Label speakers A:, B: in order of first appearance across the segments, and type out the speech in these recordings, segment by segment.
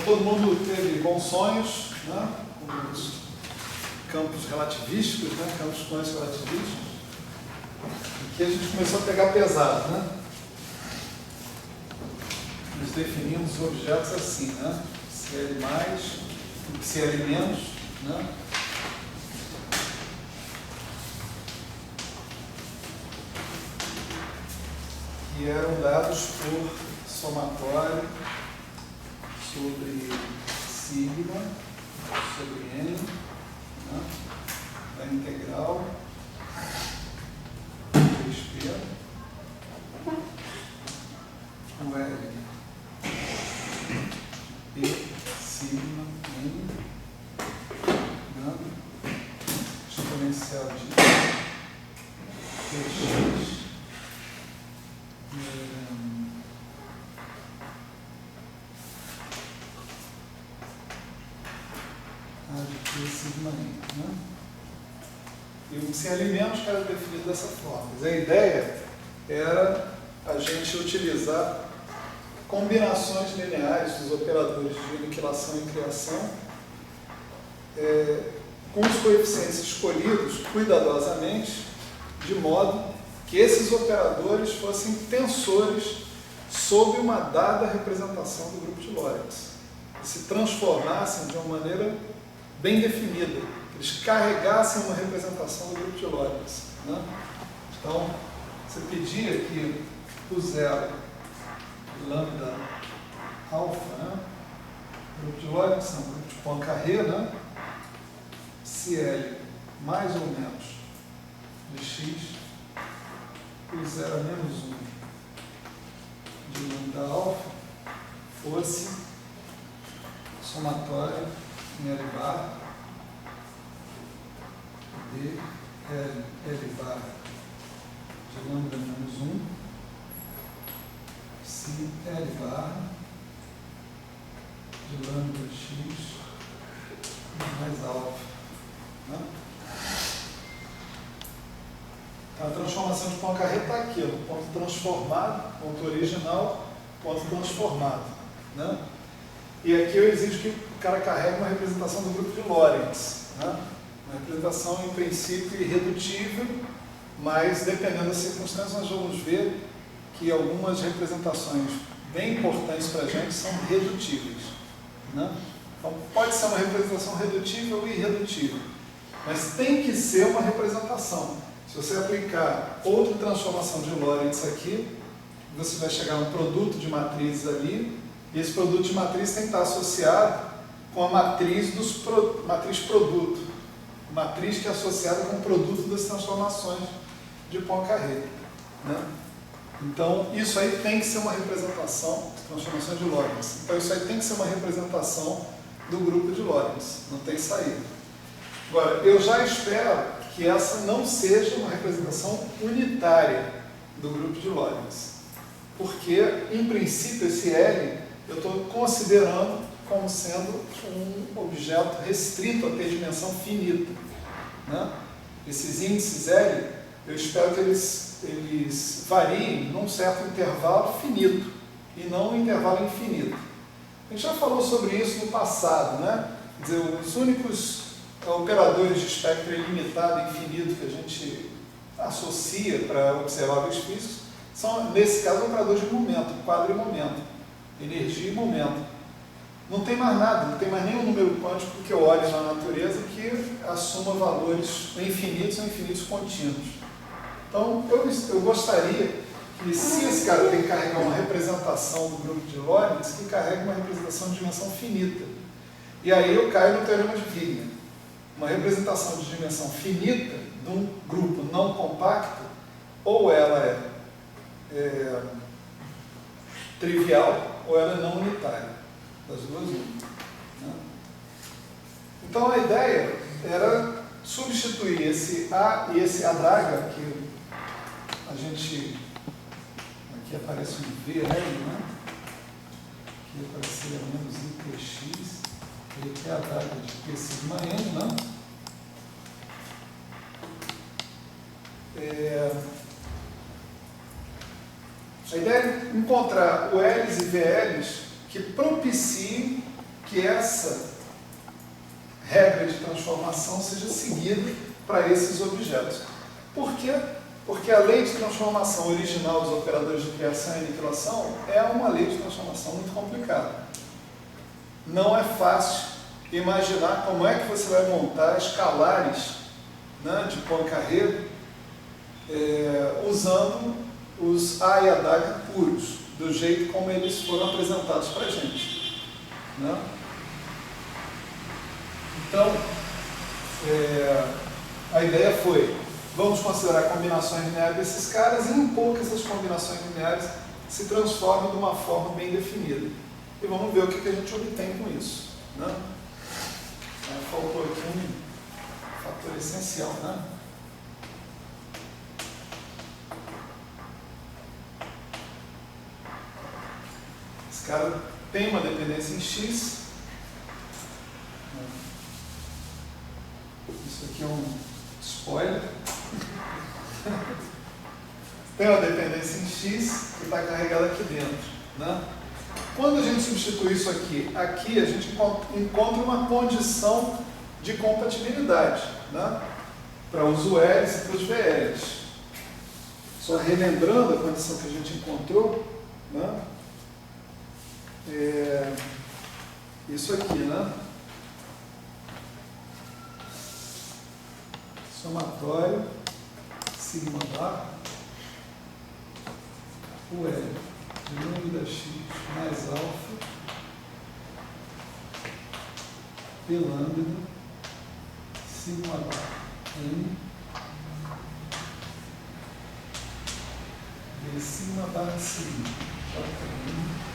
A: todo mundo teve bons sonhos, né? Com os campos relativísticos, né? Campos quânticos relativísticos. Aqui a gente começou a pegar pesado, né? Nós definimos os objetos assim, né? CL mais e CL menos, né? Que eram dados por somatório sobre sigma, sobre n, né? Da integral 3p, com L P sigma n, né? Exponencial de px de P sigma n, né? E o CL menos era definido dessa forma. Mas a ideia era a gente utilizar combinações lineares dos operadores de aniquilação e criação com os coeficientes escolhidos cuidadosamente, de modo que esses operadores fossem tensores sobre uma dada representação do grupo de Lorentz, que se transformassem de uma maneira bem definida, que eles carregassem uma representação do grupo de Lorentz, né? Então, você pedia que o zero lambda alfa, né? Grupo de Lorentz, não, grupo de Poincaré, né? CL mais ou menos de x, o 0 a menos 1 de lambda alfa fosse somatório em L bar de L bar de lambda menos 1 se L bar de lambda x mais alfa, né? A transformação de Poincaré está aqui, no ponto transformado, ponto original, ponto transformado, né? E aqui eu exijo que o cara carregue uma representação do grupo de Lorentz, né? Uma representação, em princípio, irredutível, mas, dependendo das circunstâncias, nós vamos ver que algumas representações bem importantes para a gente são redutíveis, né? Então, pode ser uma representação redutível ou irredutível, mas tem que ser uma representação. Se você aplicar outra transformação de Lorentz aqui, você vai chegar a um produto de matrizes ali, e esse produto de matriz tem que estar associado com a matriz matriz produto, matriz que é associada com o produto das transformações de Poincaré, né? Então, isso aí tem que ser uma representação, transformação de Lorentz. Então, isso aí tem que ser uma representação do grupo de Lorentz, não tem saída. Agora, eu já espero que essa não seja uma representação unitária do grupo de Lorentz, porque, em princípio, esse L eu estou considerando como sendo um objeto restrito a ter dimensão finita, né? Esses índices L, eu espero que eles variem num certo intervalo finito e não um intervalo infinito. A gente já falou sobre isso no passado, né? Quer dizer, os únicos operadores de espectro ilimitado e infinito que a gente associa para observáveis físicos são, nesse caso, operadores de momento, quadro e momento, energia e momento. Não tem mais nada, não tem mais nenhum número quântico que eu olhe na natureza que assuma valores infinitos ou infinitos contínuos. Então, eu gostaria que, se esse cara tem que carregar uma representação do grupo de Lorentz, que carregue uma representação de dimensão finita. E aí eu caio no teorema de Wigner. Uma representação de dimensão finita de um grupo não compacto, ou ela é trivial, ou ela é não unitária. Das duas, né? Então a ideia era substituir esse A e esse A draga, que a gente. Aqui aparece um V, né? Aqui apareceria menos IPX, e aqui é a draga de P sigma N, né? A ideia é encontrar o L's e VL's que propiciem que essa regra de transformação seja seguida para esses objetos. Por quê? Porque a lei de transformação original dos operadores de criação e aniquilação é uma lei de transformação muito complicada. Não é fácil imaginar como é que você vai montar escalares, né, de Poincaré usando os A e H puros, do jeito como eles foram apresentados para a gente, né? Então, a ideia foi, vamos considerar combinações lineares desses caras e um pouco essas combinações lineares se transformam de uma forma bem definida. E vamos ver o que a gente obtém com isso, né? Faltou aqui um fator essencial, né? Esse cara tem uma dependência em X. Isso aqui é um spoiler. Tem uma dependência em X que está carregada aqui dentro, né? Quando a gente substitui isso aqui, aqui a gente encontra uma condição de compatibilidade, né? Para os ULs e para os VLs. Só relembrando a condição que a gente encontrou, né? Isso aqui, né? Somatório, sigma bar, UL de lambda x mais alfa, P lambda, sigma bar n, de sigma bar sigma, JN,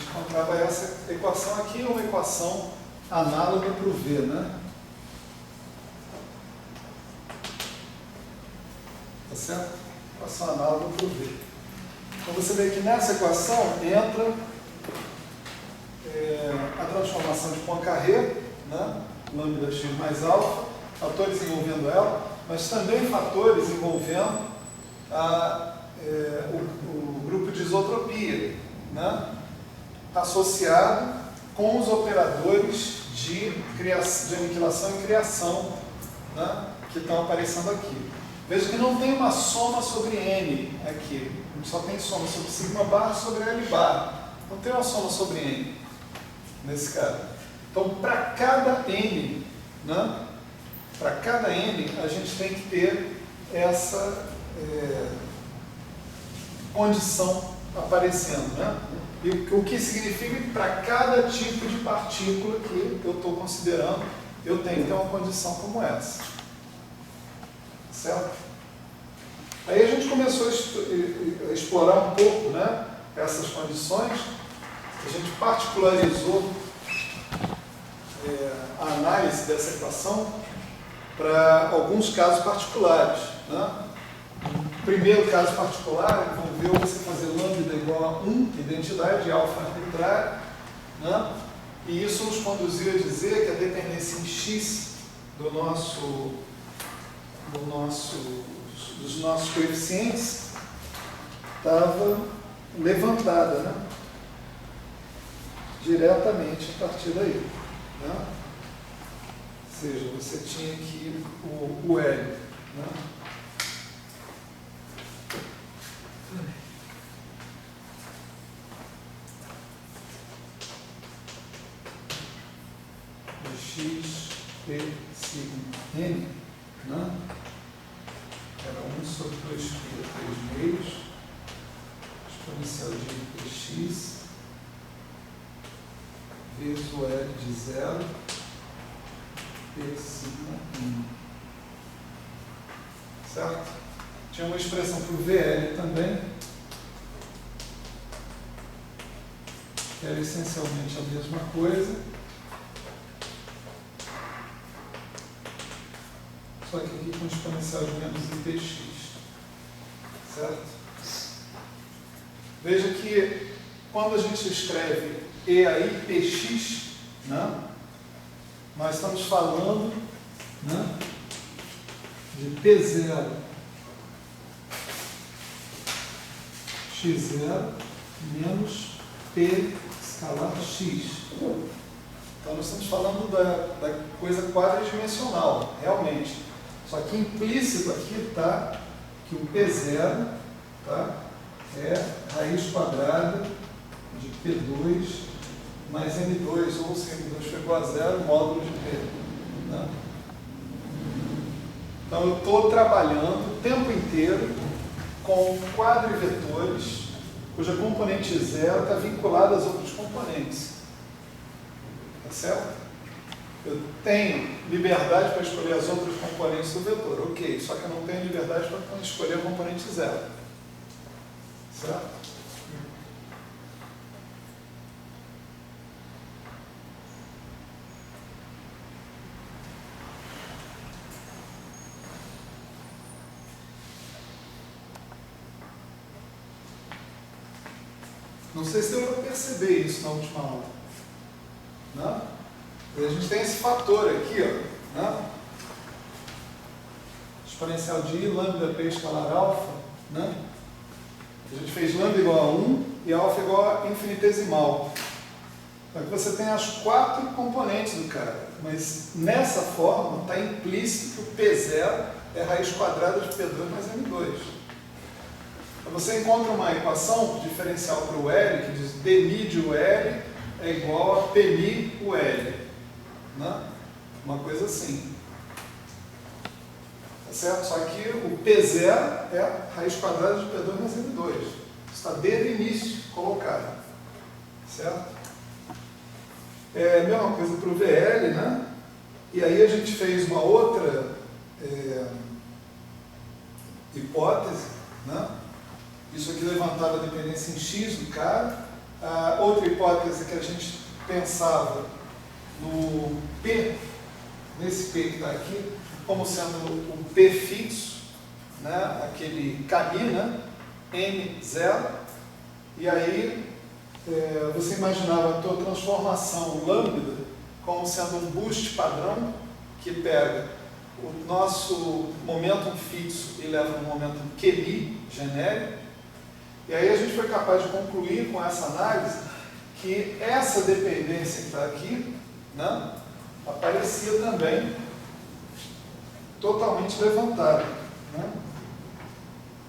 A: encontrava essa equação aqui, uma equação análoga para o V, né? Tá certo? Equação análoga para o V. Então você vê que nessa equação entra a transformação de Poincaré, né? Lambda x mais alfa, fatores envolvendo ela, mas também fatores envolvendo o grupo de isotropia, né? Associado com os operadores de aniquilação e criação, né, que estão aparecendo aqui. Veja que não tem uma soma sobre N aqui, só tem soma sobre sigma bar sobre L bar. Não tem uma soma sobre N nesse caso. Então, para cada N, né, para cada N, a gente tem que ter essa condição aparecendo, né? E o que significa que para cada tipo de partícula que eu estou considerando, eu tenho que ter uma condição como essa. Certo? Aí a gente começou a explorar um pouco, né, essas condições. A gente particularizou a análise dessa equação para alguns casos particulares, né? O primeiro caso particular envolveu você fazer lambda igual a 1, identidade alfa arbitrária, né? E isso nos conduziu a dizer que a dependência em x dos nossos coeficientes estava levantada, né? Diretamente a partir daí, né? Ou seja, você tinha aqui o L, né? X, P, sigma, N, né? Era 1 sobre 2π, 3 meios, exponencial de px, vezes o L de 0, P, sigma, N. Certo? Tinha uma expressão para o VL também, que era essencialmente a mesma coisa, só que aqui com exponencial de menos IPx, certo? Veja que quando a gente escreve EAI-PX, né, nós estamos falando, né, de P0 x0 menos P escalar x. Então nós estamos falando da coisa quadridimensional, realmente. Só que implícito aqui está que o P0, tá, é raiz quadrada de P2 mais M2, ou se M2 chegou a zero, módulo de P. Né? Então eu estou trabalhando o tempo inteiro com quadrivetores cuja componente zero está vinculada às outras componentes. Tá certo? Eu tenho liberdade para escolher as outras componentes do vetor, ok, só que eu não tenho liberdade para escolher a componente zero. Certo? Não sei se deu para perceber isso na última aula. Né? A gente tem esse fator aqui, ó, né? Exponencial de I, lambda P escalar alfa, né? A gente fez lambda igual a 1 e alfa igual a infinitesimal. Então aqui você tem as quatro componentes do cara, mas nessa forma está implícito que o P0 é raiz quadrada de P2 mais M2. Então você encontra uma equação diferencial para o L, que diz dmi de UL é igual a Pmi UL. Né? Uma coisa assim. Tá certo? Só que o P0 é raiz quadrada de P2 mais M2. Isso está desde o início colocado. Certo? É a mesma coisa para o VL, né? E aí a gente fez uma outra hipótese, né? Isso aqui levantava a dependência em X do cara. A outra hipótese que a gente pensava no P, nesse P que está aqui, como sendo um P fixo, né? Aquele caminho, né? M0, e aí você imaginava a tua transformação lambda como sendo um boost padrão que pega o nosso momentum fixo e leva no momentum QMI genérico. E aí a gente foi capaz de concluir com essa análise que essa dependência que está aqui, né, aparecia também totalmente levantada. Né?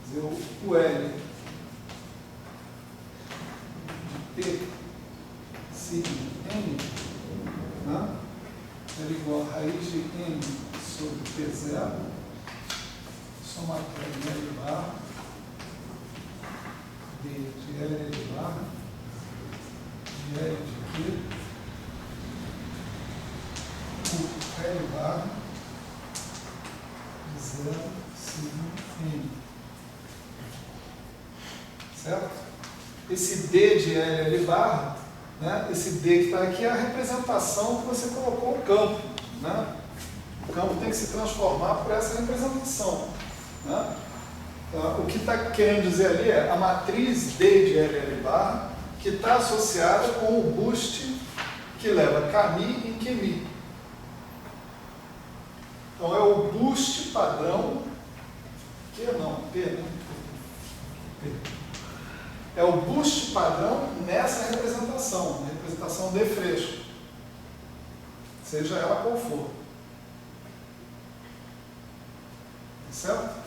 A: Quer dizer, o L de P sigma N, né, era igual a raiz de N sobre P0, somatório de L barra, de L barra, de L de Q, por L barra, de 0, sigma N. Certo? Esse D de L barra, né, esse D que está aqui é a representação que você colocou o campo. Né? O campo tem que se transformar por essa representação. Né? O que está querendo dizer ali é a matriz D de L barra que está associada com o boost que leva KMI em QMI. Então é o boost padrão, Q não, P, né? P. É o boost padrão nessa representação, na representação de Freixo, seja ela qual for. Certo?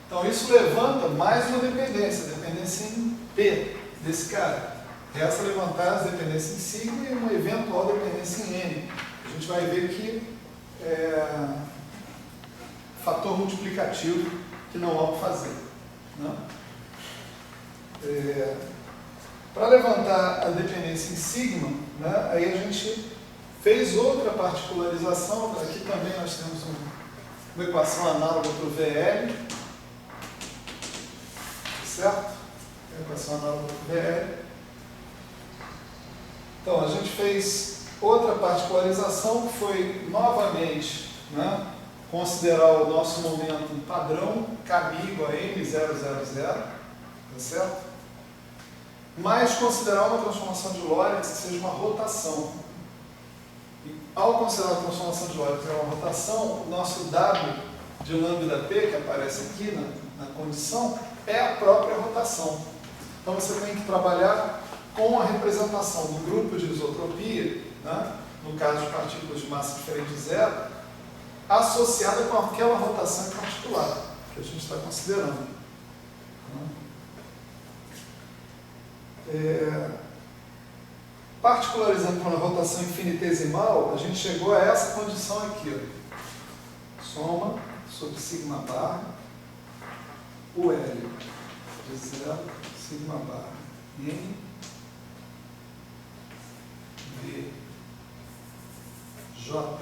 A: Então isso levanta mais uma dependência, dependência em P desse cara. Resta levantar as dependências em sigma e uma eventual dependência em N. A gente vai ver que fator multiplicativo que não há o que fazer. Né? Para levantar a dependência em sigma, né, aí a gente fez outra particularização. Aqui também nós temos uma equação análoga para o VL, certo? A equação análoga para o VL. Então, a gente fez outra particularização, que foi novamente, né, considerar o nosso momento um padrão, caminho a M000, tá certo? Mas considerar uma transformação de Lorentz que seja uma rotação. E ao considerar a transformação de Lorentz que é uma rotação, o nosso W de lambda P, que aparece aqui na condição, é a própria rotação. Então você tem que trabalhar com a representação do grupo de isotropia, né, no caso de partículas de massa diferente de zero, associada com aquela rotação em particular que a gente está considerando. Particularizando para a rotação infinitesimal, a gente chegou a essa condição aqui, ó. Soma sobre sigma barra o L de zero, sigma barra N V J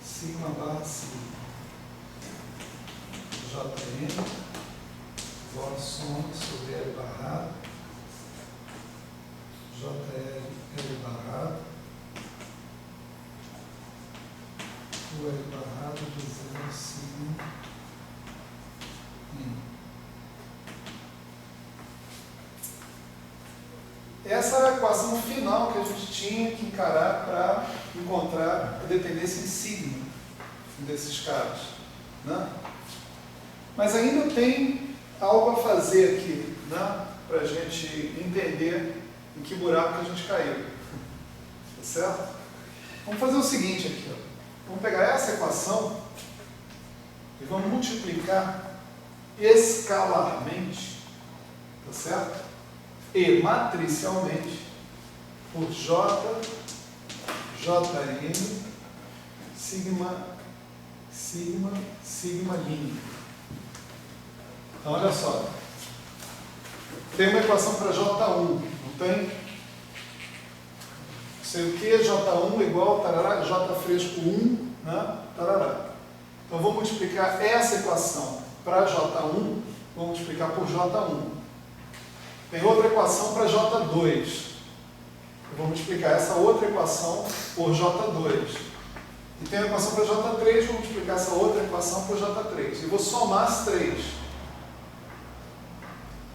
A: sigma barra sigma JN igual a soma sobre L barrado JL L barrado o L barrado de zero sigma N. Essa era a equação final que a gente tinha que encarar para encontrar a dependência em sigma desses caras, né? Mas ainda tem algo a fazer aqui, né, para a gente entender em que buraco que a gente caiu. Tá certo? Vamos fazer o seguinte aqui, ó. Vamos pegar essa equação e vamos multiplicar escalarmente, tá certo? E matricialmente por J, Jn, sigma linha. Então, olha só. Tem uma equação para J1, não tem? Não sei o que, J1 igual, tarará, J fresco 1, né? Tarará. Então, vou multiplicar essa equação para J1, vou multiplicar por J1. Tem outra equação para J2. Eu vou multiplicar essa outra equação por J2. E tem uma equação para J3, vou multiplicar essa outra equação por J3. E vou somar as três.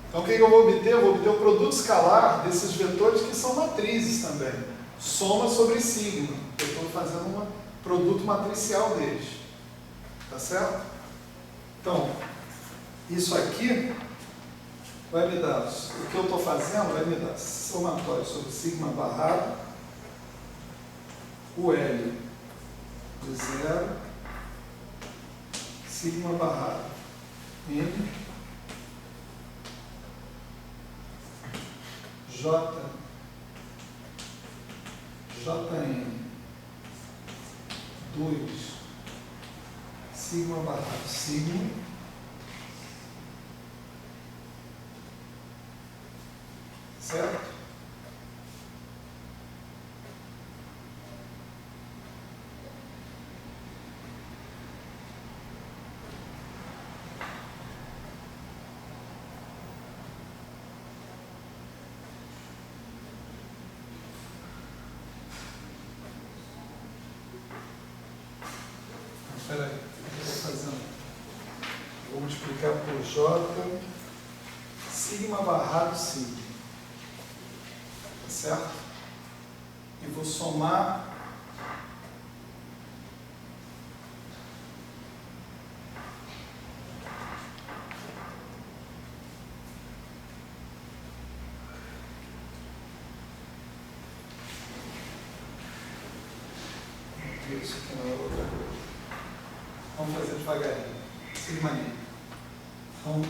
A: Então, o que eu vou obter? Eu vou obter o produto escalar desses vetores que são matrizes também. Soma sobre sigma. Eu estou fazendo um produto matricial deles. Tá certo? Então, isso aqui vai me dar, o que eu estou fazendo vai me dar somatório sobre sigma barrado, o L de zero, sigma barrado, N, J, Jn, 2, sigma barrado, sigma, certo? Espera aí, o que eu estou fazendo? Vou multiplicar por J, sigma barrado sigma. Certo? E vou somar isso aqui não é outra coisa. Vamos fazer devagarinho. Sigma N. Então,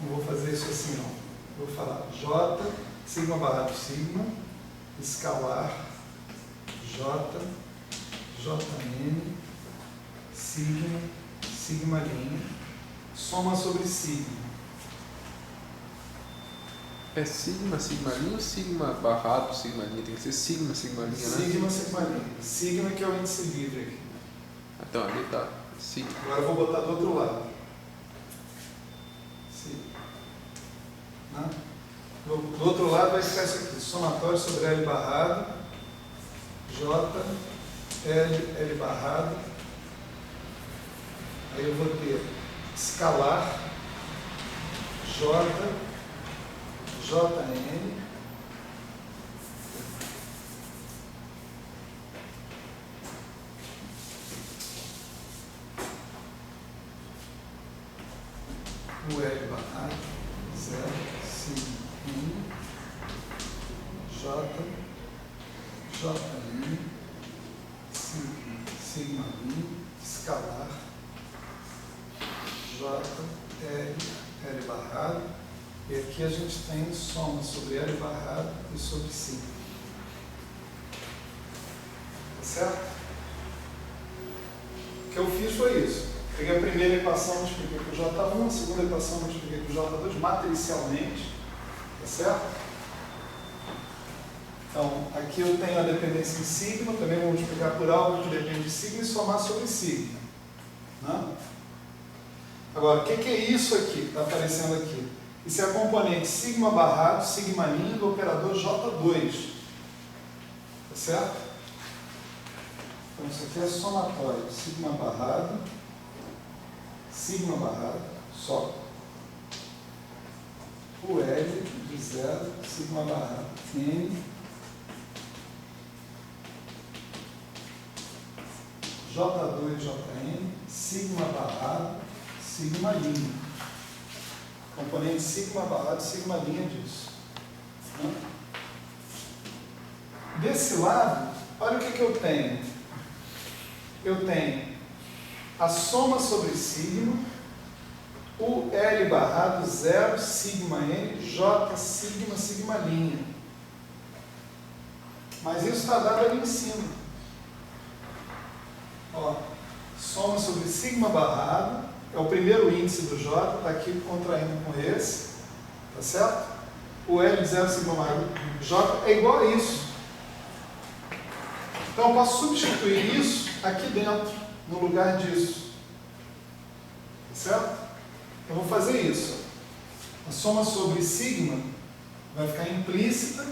A: não vou fazer isso assim não. Vou falar J, sigma barrado sigma, escalar, J, Jn, sigma, sigma linha, soma sobre sigma.
B: É sigma, sigma linha ou sigma barrado, sigma linha? Tem que ser sigma, sigma linha, né?
A: Sigma, sigma linha. Sigma que é o índice livre aqui.
B: Então, ali tá. Sigma.
A: Agora eu vou botar do outro lado. Sigma. Né? Do outro lado vai ficar isso aqui, somatório sobre L barrado, J, L barrado. Aí eu vou ter escalar, J, JN, o L barrado, 0, sigma, 1, J, JN, sigma 1, escalar, J, L barrado, e aqui a gente tem soma sobre L barrado e sobre sigma. Tá certo? O que eu fiz foi isso. Peguei a primeira equação, multipliquei por J1, a segunda equação, multipliquei por J2, matricialmente. Tá certo? Então, aqui eu tenho a dependência em sigma, também vou multiplicar por algo que depende de sigma e somar sobre sigma. Né? Agora, o que é isso aqui que está aparecendo aqui? Isso é a componente sigma barrado, sigma linha do operador J2. Tá certo? Então, isso aqui é somatório. Sigma barrado, só. O L de 0, sigma barrado, N, J2, JN, sigma barrado, sigma linha. Componente sigma barrado, sigma linha disso. Desse lado, olha o que eu tenho. Eu tenho a soma sobre sigma, o L barrado, 0, sigma N, J, sigma, sigma linha. Mas isso está dado ali em cima. Ó, soma sobre sigma barrado, é o primeiro índice do J, está aqui contraindo com esse, tá certo? O L de 0, sigma barrado, J é igual a isso. Então eu posso substituir isso aqui dentro, no lugar disso. Tá certo? Eu vou fazer isso. A soma sobre sigma vai ficar implícita,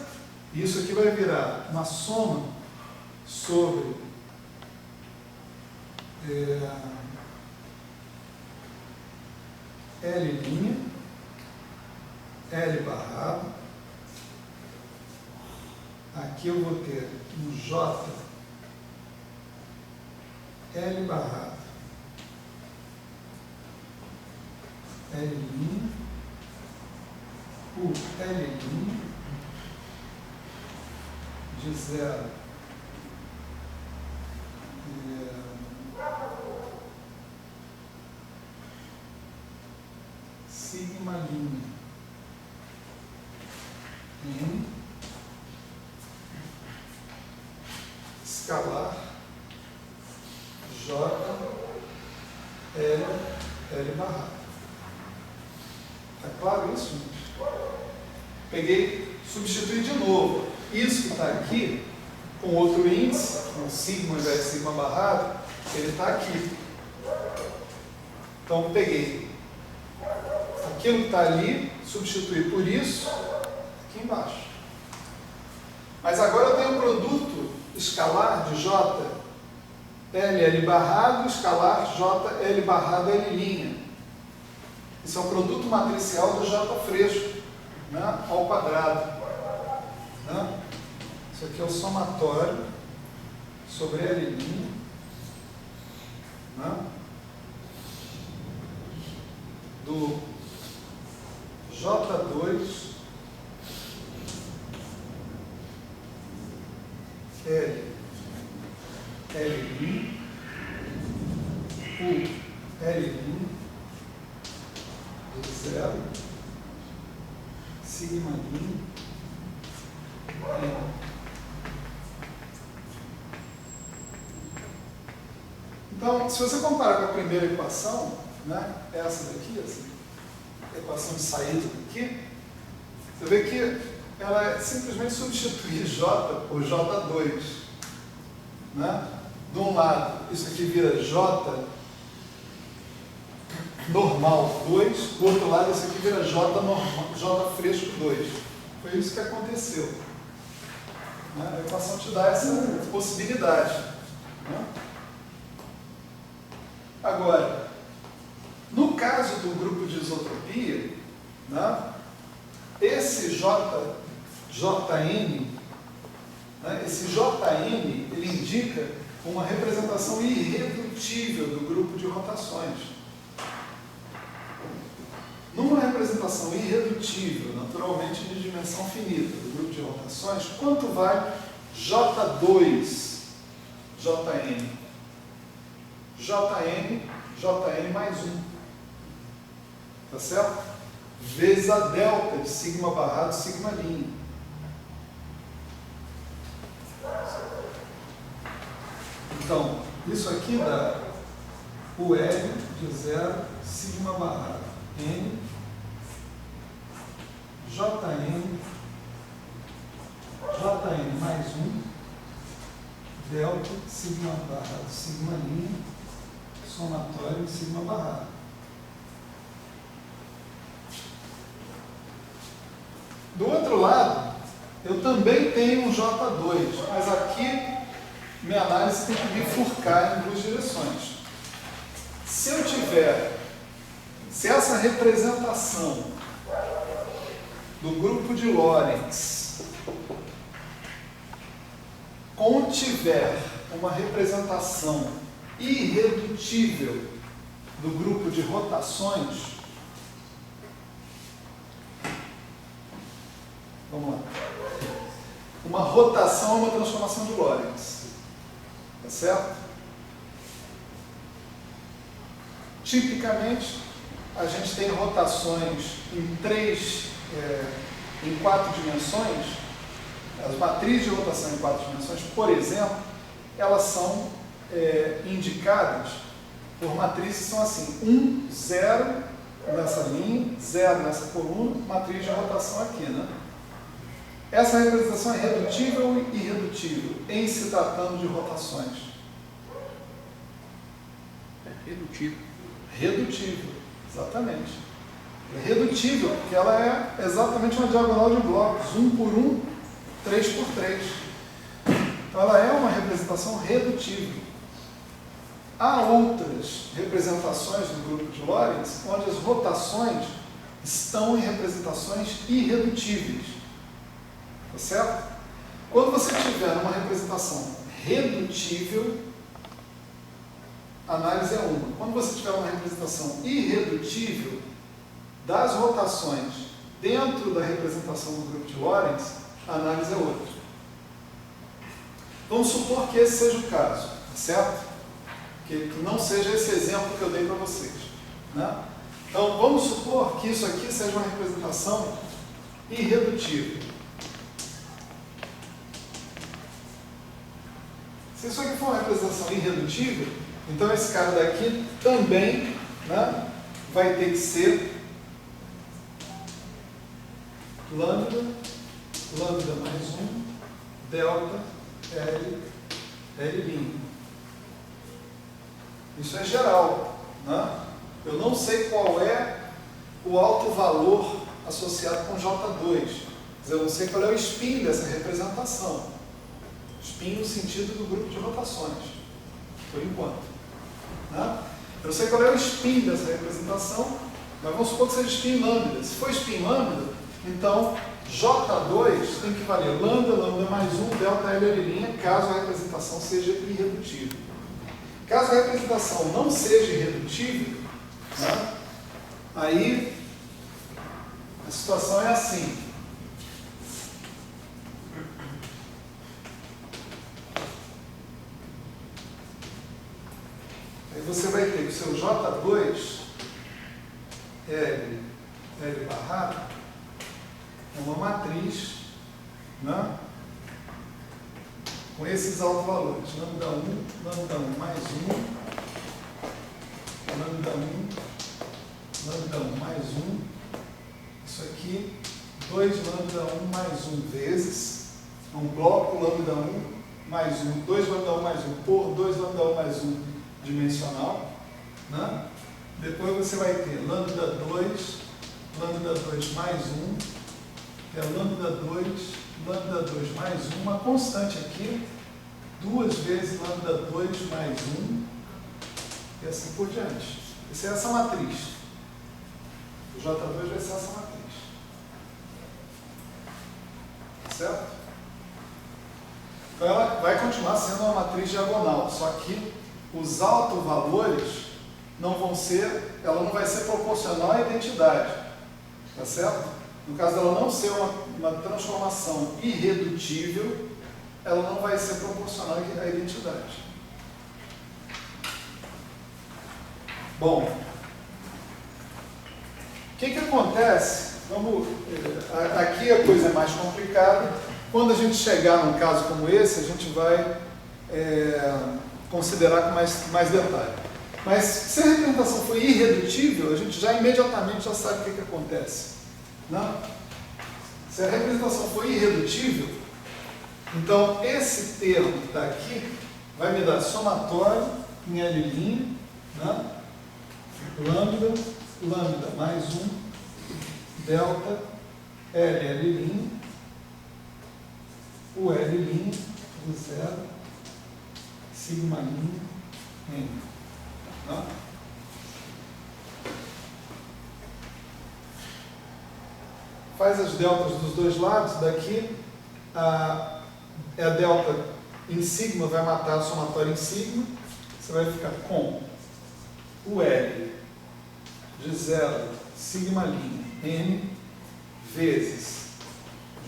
A: e isso aqui vai virar uma soma sobre L', L barrado. Aqui eu vou ter um J, L barrado, L', o L' de 0, sigma linha, N, escalar, J, L barrado. Está claro isso, gente? Peguei, substituí de novo. Isso que está aqui, com outro índice, com sigma ao invés de sigma barrado, ele está aqui. Então, peguei aquilo que está ali, substituí por isso, aqui embaixo. Mas agora eu tenho um produto escalar de J, L barrado, escalar J, L barrado, L'. Isso é um produto matricial do J fresco, né, ao quadrado. Né? Isso aqui é o somatório sobre L', né, do J2, L', o L' de 0, sigma N. Então, se você comparar com a primeira equação, né, essa daqui, essa equação de saída aqui, você vê que ela simplesmente substitui J por J2. Né? De um lado, isso aqui vira J normal 2, do outro lado, isso aqui vira J, normal, J fresco 2. Foi isso que aconteceu. Né? A equação te dá essa possibilidade. Né? Agora, no caso do grupo de isotropia, né, esse JN, né, esse JN, ele indica uma representação irredutível do grupo de rotações. Numa representação irredutível, naturalmente de dimensão finita, do grupo de rotações, quanto vai J2, JN? JN mais 1. Tá certo? Vezes a delta de sigma barrado, sigma linha. Então, isso aqui dá o L de 0, sigma barrado, N, JN mais 1, delta, sigma barrado, sigma linha, somatório, sigma barrado. Do outro lado, eu também tenho um J2, mas aqui minha análise tem que bifurcar em duas direções. Se essa representação do grupo de Lorentz contiver uma representação irredutível do grupo de rotações, vamos lá. Uma rotação é uma transformação de Lorentz. Tá certo? Tipicamente, a gente tem rotações em 4 dimensões. As matrizes de rotação em 4 dimensões, por exemplo, elas são indicadas por matrizes que são assim: 1, 0 nessa linha, 0 nessa coluna, matriz de rotação aqui, né? Essa representação é redutível e irredutível em se tratando de rotações.
B: Redutível.
A: Redutível, exatamente. É redutível porque ela é exatamente uma diagonal de blocos, 1 por 1, 3 por 3. Então ela é uma representação redutível. Há outras representações do grupo de Lorentz onde as rotações estão em representações irredutíveis. Tá certo? Quando você tiver uma representação redutível, a análise é uma. Quando você tiver uma representação irredutível das rotações dentro da representação do grupo de Lorentz, a análise é outra. Vamos supor que esse seja o caso, tá certo? Que não seja esse exemplo que eu dei para vocês. Né? Então, vamos supor que isso aqui seja uma representação irredutível. Se isso aqui for uma representação irredutível, então esse cara daqui também, né, vai ter que ser lambda mais 1, delta, L'. Isso é geral. Né? Eu não sei qual é o alto valor associado com J2. Eu não sei qual é o spin dessa representação. Spin no sentido do grupo de rotações, por enquanto. Né? Eu não sei qual é o spin dessa representação, mas vamos supor que seja spin lambda. Se for spin lambda, então J2 tem que valer lambda mais 1, delta L', caso a representação seja irredutível. Caso a representação não seja irredutível, né, aí a situação é assim. Aí você vai ter que o seu J2, L barrado, é uma matriz, né, com esses autovalores. Lambda 1, lambda 1 mais 1, lambda 1, lambda 1 mais 1. Isso aqui, 2 lambda 1 mais 1 vezes, um bloco lambda 1 mais 1, 2 lambda 1 mais 1 por 2 lambda 1 mais 1 dimensional. Né? Depois você vai ter lambda 2 mais 1 é lambda 2 mais 1, uma constante aqui, 2 vezes lambda 2 mais 1, e assim por diante. Essa é essa matriz. O J2 vai ser essa matriz. Certo? Então ela vai continuar sendo uma matriz diagonal, só que os autovalores não vão ser, ela não vai ser proporcional à identidade. Tá certo? No caso dela não ser uma transformação irredutível, ela não vai ser proporcional à identidade. Bom, o que acontece? Aqui a coisa é mais complicada. Quando a gente chegar num caso como esse, a gente vai considerar com mais detalhe. Mas se a representação for irredutível, a gente já imediatamente já sabe o que acontece. Não? Se a representação for irredutível, então esse termo que está aqui vai me dar somatório em L', né? lambda mais 1, delta L', o L' do zero, sigma' N. Tá? Faz as deltas dos dois lados, daqui a delta em sigma vai matar a somatória em sigma, você vai ficar com o L de 0, sigma' N, vezes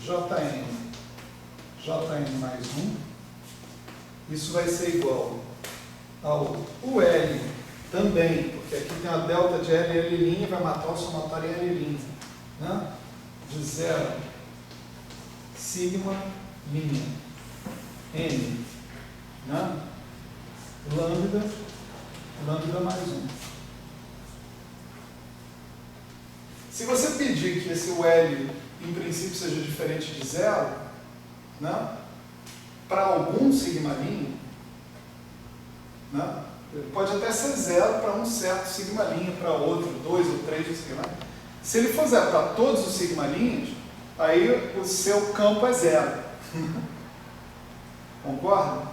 A: Jn mais 1, isso vai ser igual ao UL também, porque aqui tem a delta de L' vai matar o somatório em L', né? De 0, sigma' N, né? lambda mais 1. Se você pedir que esse UL em princípio seja diferente de 0, né? Para algum sigma', né? Pode até ser 0 para um certo sigma', para outro, 2 ou 3 sigma'. Se ele for 0 para todos os sigma', aí o seu campo é 0. Concorda?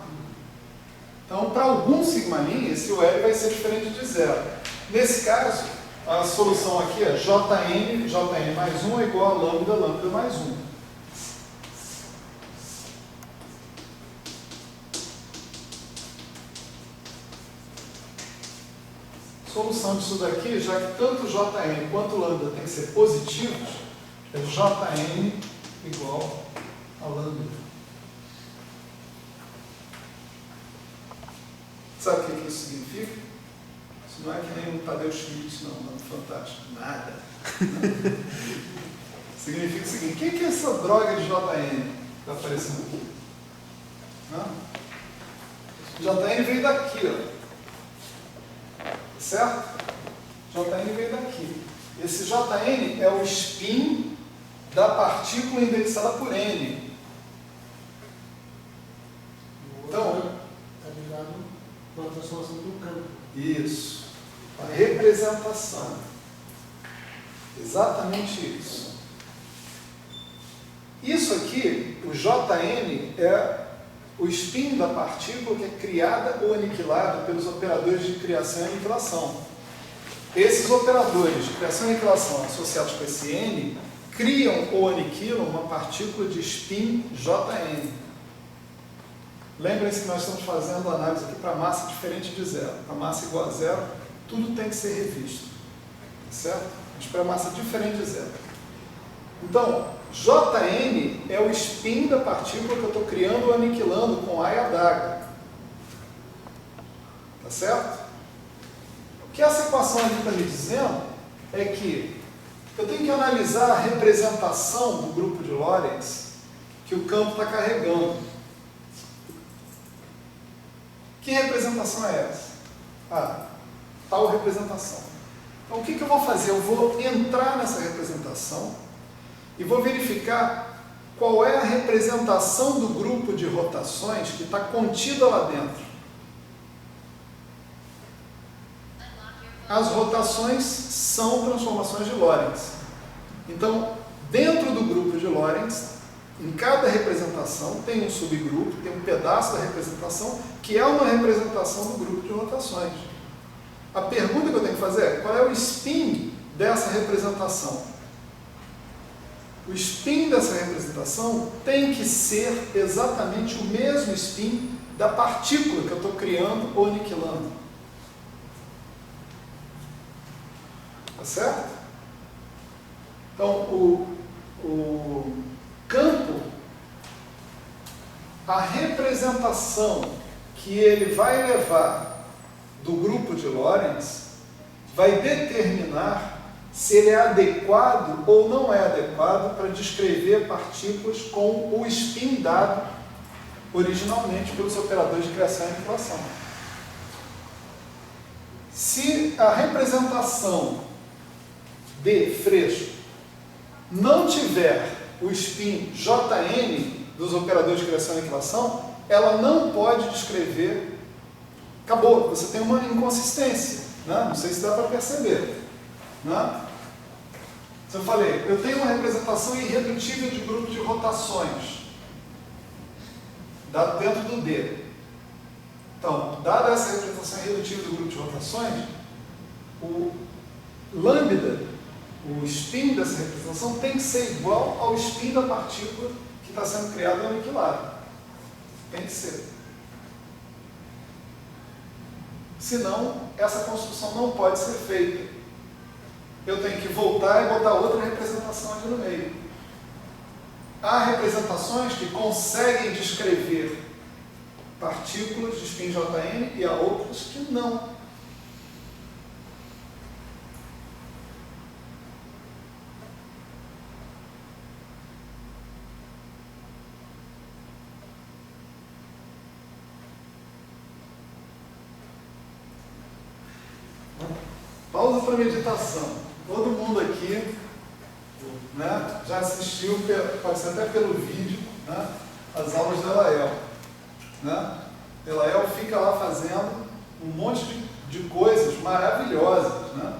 A: Então, para algum sigma', esse UL vai ser diferente de 0. Nesse caso, a solução aqui é Jn mais 1 é igual a lambda mais 1. Solução disso daqui, já que tanto Jn quanto lambda tem que ser positivos, é Jn igual a lambda. Sabe o que isso significa? Isso não é que nem o Tadeu Schmidt, não, fantástico. Nada. Significa o seguinte: o que é essa droga de Jn que está aparecendo aqui? Jn veio daqui, ó. Certo? Jn veio daqui. Esse Jn é o spin da partícula indexada por N. Então,
C: está ligado com a transformação do campo.
A: Isso. A representação. Exatamente isso. Isso aqui, o Jn é o spin da partícula que é criada ou aniquilada pelos operadores de criação e aniquilação. Esses operadores de criação e aniquilação associados com esse N criam ou aniquilam uma partícula de spin Jn. Lembrem-se que nós estamos fazendo análise aqui para massa diferente de 0. Para massa igual a 0, tudo tem que ser revisto. Certo? Mas para massa diferente de 0. Então, Jn é o spin da partícula que eu estou criando ou aniquilando com A e a adaga. Tá certo? O que essa equação aqui está me dizendo é que eu tenho que analisar a representação do grupo de Lorentz que o campo está carregando. Que representação é essa? Tal representação. Então, o que eu vou fazer? Eu vou entrar nessa representação e vou verificar qual é a representação do grupo de rotações que está contida lá dentro. As rotações são transformações de Lorentz. Então, dentro do grupo de Lorentz, em cada representação tem um subgrupo, tem um pedaço da representação que é uma representação do grupo de rotações. A pergunta que eu tenho que fazer é: qual é o spin dessa representação? O spin dessa representação tem que ser exatamente o mesmo spin da partícula que eu estou criando ou aniquilando. Tá certo? Então, o campo, a representação que ele vai levar do grupo de Lorentz vai determinar se ele é adequado ou não é adequado para descrever partículas com o spin dado originalmente pelos operadores de criação e aniquilação. Se a representação de Freixo não tiver o spin Jn dos operadores de criação e aniquilação, ela não pode descrever. Acabou, você tem uma inconsistência, né? Não sei se dá para perceber, né? Se eu falei, eu tenho uma representação irredutível de grupo de rotações dado dentro do D. Então, dada essa representação irredutível do grupo de rotações, o lambda, o spin dessa representação, tem que ser igual ao spin da partícula que está sendo criada ou aniquilada. Tem que ser. Senão, essa construção não pode ser feita. Eu tenho que voltar e botar outra representação ali no meio. Há representações que conseguem descrever partículas de spin Jn e há outras que não. Pausa para meditação. Todo mundo aqui, né, já assistiu, pode ser até pelo vídeo, né, as aulas do Elael. Né? Elael fica lá fazendo um monte de coisas maravilhosas, né,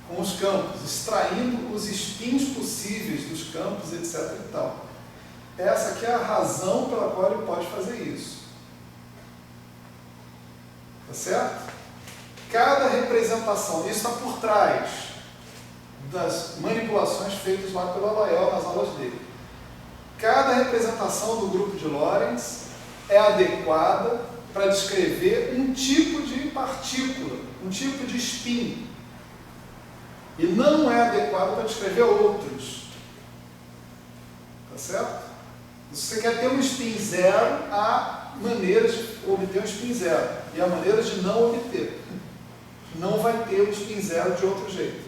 A: com os campos, extraindo os spins possíveis dos campos, etc. e tal. Essa aqui é a razão pela qual ele pode fazer isso. Tá certo? Cada representação, isso está por trás das manipulações feitas lá pelo Elael nas aulas dele. Cada representação do grupo de Lorentz é adequada para descrever um tipo de partícula, um tipo de spin. E não é adequada para descrever outros. Tá certo? Se você quer ter um spin zero, há maneiras de obter um spin zero. E há maneiras de não obter. Não vai ter um spin zero de outro jeito.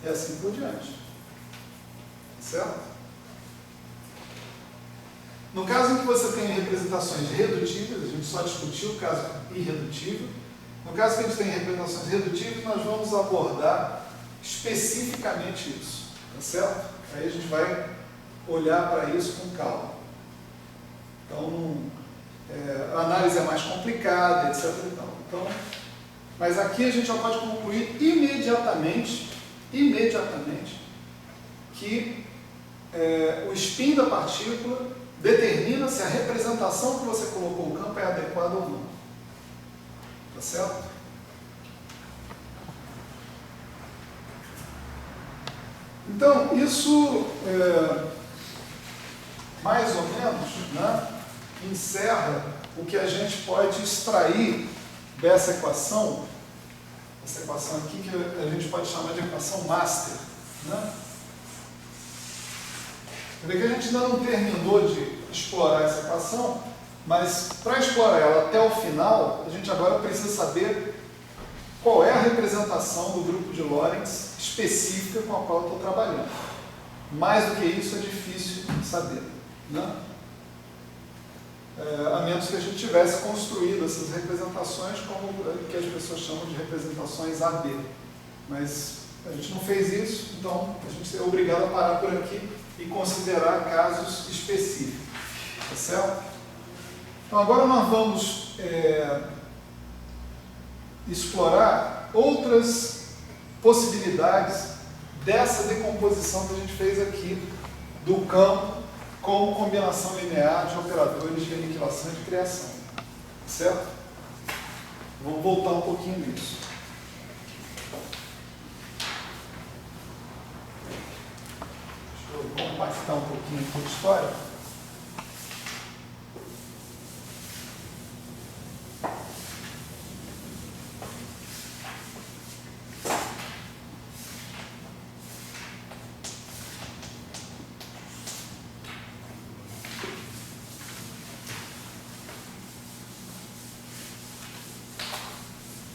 A: E assim por diante. Certo? No caso em que você tem representações redutíveis, a gente só discutiu o caso irredutível. No caso que a gente tem representações redutíveis, nós vamos abordar especificamente isso. Tá certo? Aí a gente vai olhar para isso com calma. Então, a análise é mais complicada, etc. Então, mas aqui a gente já pode concluir imediatamente que o spin da partícula determina se a representação que você colocou no campo é adequada ou não. Tá certo? Então, isso mais ou menos, né, encerra o que a gente pode extrair dessa equação, essa equação aqui que a gente pode chamar de equação master. Né? Porque a gente ainda não terminou de explorar essa equação, mas para explorar ela até o final, a gente agora precisa saber qual é a representação do grupo de Lorentz específica com a qual eu estou trabalhando. Mais do que isso é difícil saber. Né? A menos que a gente tivesse construído essas representações como o que as pessoas chamam de representações AB. Mas a gente não fez isso, então a gente é obrigado a parar por aqui e considerar casos específicos. Tá certo? Então agora nós vamos explorar outras possibilidades dessa decomposição que a gente fez aqui do campo como combinação linear de operadores de aniquilação e de criação. Certo? Vamos voltar um pouquinho nisso. Deixa eu compactar um pouquinho aqui a história.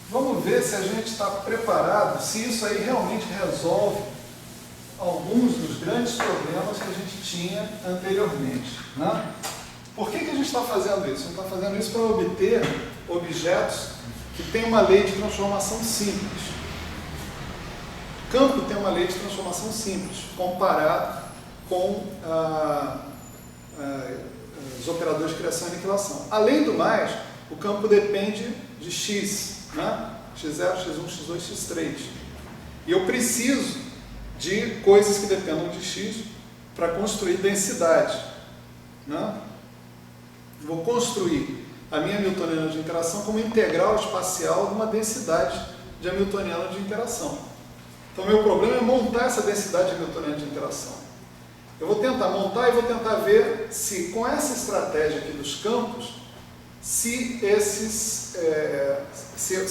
A: Vamos ver se a gente está preparado, se isso aí realmente resolve alguns dos grandes problemas que a gente tinha anteriormente. Né? Por que a gente está fazendo isso? A gente está fazendo isso para obter objetos que têm uma lei de transformação simples. O campo tem uma lei de transformação simples, comparado com os operadores de criação e aniquilação. Além do mais, o campo depende de x, né? x0, x1, x2, x3. E eu preciso de coisas que dependam de x para construir densidade. Né? Vou construir a minha hamiltoniana de interação como integral espacial de uma densidade de hamiltoniana de interação. Então, meu problema é montar essa densidade hamiltoniana de interação. Eu vou tentar montar e vou tentar ver se, com essa estratégia aqui dos campos, se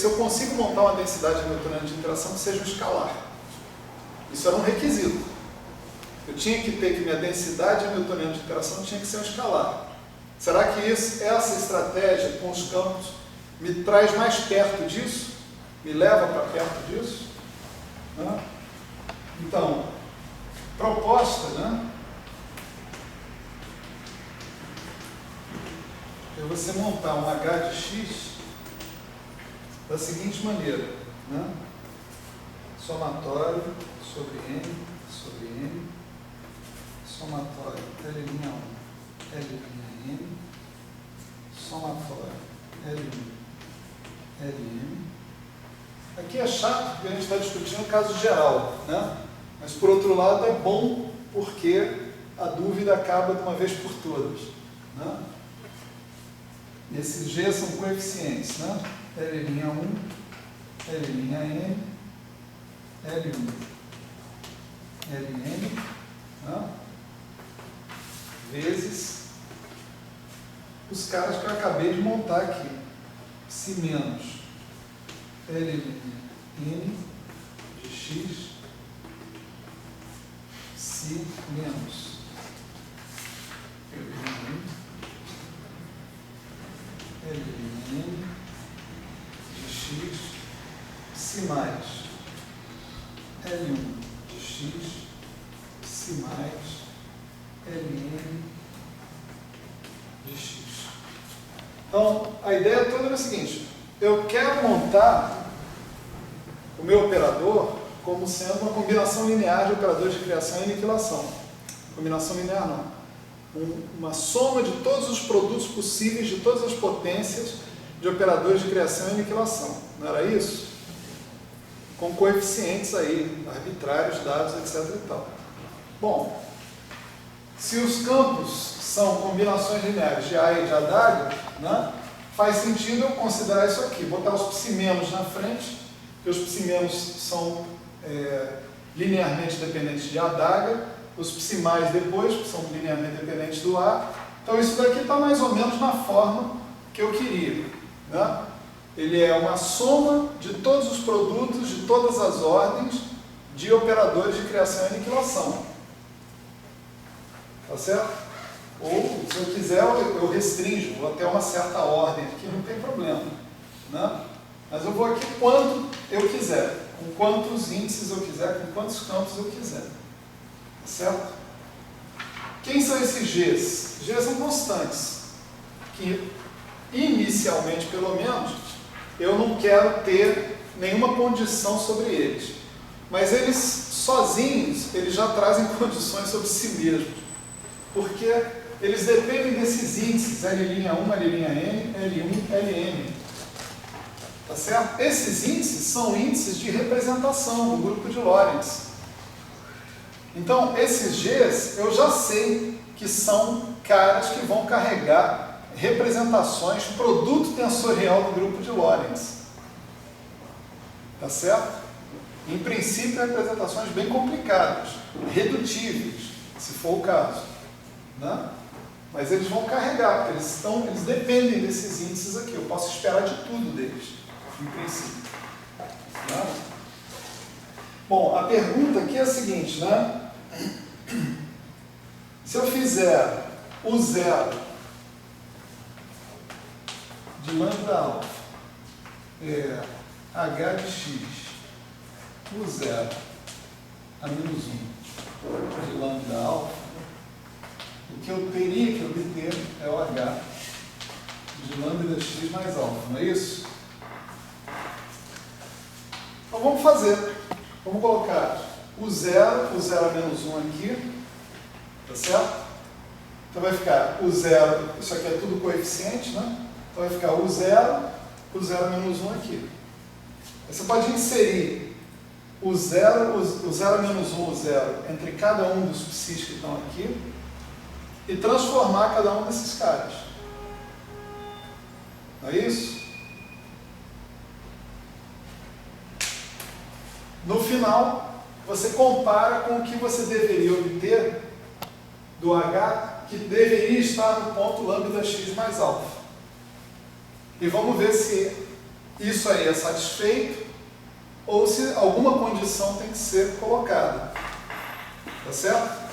A: eu consigo montar uma densidade hamiltoniana de interação que seja um escalar. Isso era um requisito. Eu tinha que ter que minha densidade hamiltoniana de interação tinha que ser um escalar. Será que essa estratégia com os campos me traz mais perto disso? Me leva para perto disso? Né? Então, proposta, né? É você montar um H de x da seguinte maneira, né? Somatório sobre n, somatório L'1, L''n, somatório L'1, Lm. Aqui é chato porque a gente está discutindo o caso geral, né? Mas por outro lado é bom porque a dúvida acaba de uma vez por todas, né? Esses G são coeficientes, né? L'1, L''n, L1, Ln, né? Vezes os caras que eu acabei de montar aqui. Psi menos Ln de x, Psi menos Ln de x, Psi mais L1 de x, Psi mais Ln de x. Então, a ideia toda é a seguinte: eu quero montar o meu operador como sendo uma combinação linear de operadores de criação e aniquilação. Combinação linear não. Uma soma de todos os produtos possíveis, de todas as potências de operadores de criação e aniquilação. Não era isso? Com coeficientes aí, arbitrários, dados, etc. e tal. Bom, se os campos são combinações lineares de A e de AW, né, faz sentido eu considerar isso aqui, botar os psimenos na frente, porque os psimenos são linearmente dependentes de AW, os psimais depois, que são linearmente dependentes do A. Então isso daqui está mais ou menos na forma que eu queria, né? Ele é uma soma de todos os produtos, de todas as ordens de operadores de criação e aniquilação. Tá certo? Ou, se eu quiser, eu restringo, vou até uma certa ordem aqui, não tem problema, né? Mas eu vou aqui quanto eu quiser, com quantos índices eu quiser, com quantos campos eu quiser. Tá certo? Quem são esses Gs? Gs são constantes, que inicialmente, pelo menos, eu não quero ter nenhuma condição sobre eles. Mas eles, sozinhos, eles já trazem condições sobre si mesmos. Porque eles dependem desses índices, L'1, L''n, L1, Ln. Tá certo? Esses índices são índices de representação do grupo de Lorentz. Então, esses Gs, eu já sei que são caras que vão carregar representações, produto tensorial do grupo de Lorentz. Tá certo? Em princípio, representações bem complicadas, redutíveis, se for o caso. Né? Mas eles vão carregar, porque eles dependem desses índices aqui. Eu posso esperar de tudo deles, em princípio. Né? Bom, a pergunta aqui é a seguinte, né? Se eu fizer o zero de lambda alfa, h de x, o zero a menos 1 de lambda alfa, o que eu teria que obter é o h de lambda x mais alfa, não é isso? Então vamos fazer. Vamos colocar o zero a menos 1 aqui, tá certo? Então vai ficar o zero, isso aqui é tudo coeficiente, né? Então vai ficar o zero a menos 1 aqui. Aí você pode inserir o zero a menos 1, o zero, entre cada um dos psis que estão aqui e transformar cada um desses caras. Não é isso? No final, você compara com o que você deveria obter do H, que deveria estar no ponto lambda x mais alfa. E vamos ver se isso aí é satisfeito ou se alguma condição tem que ser colocada. Tá certo?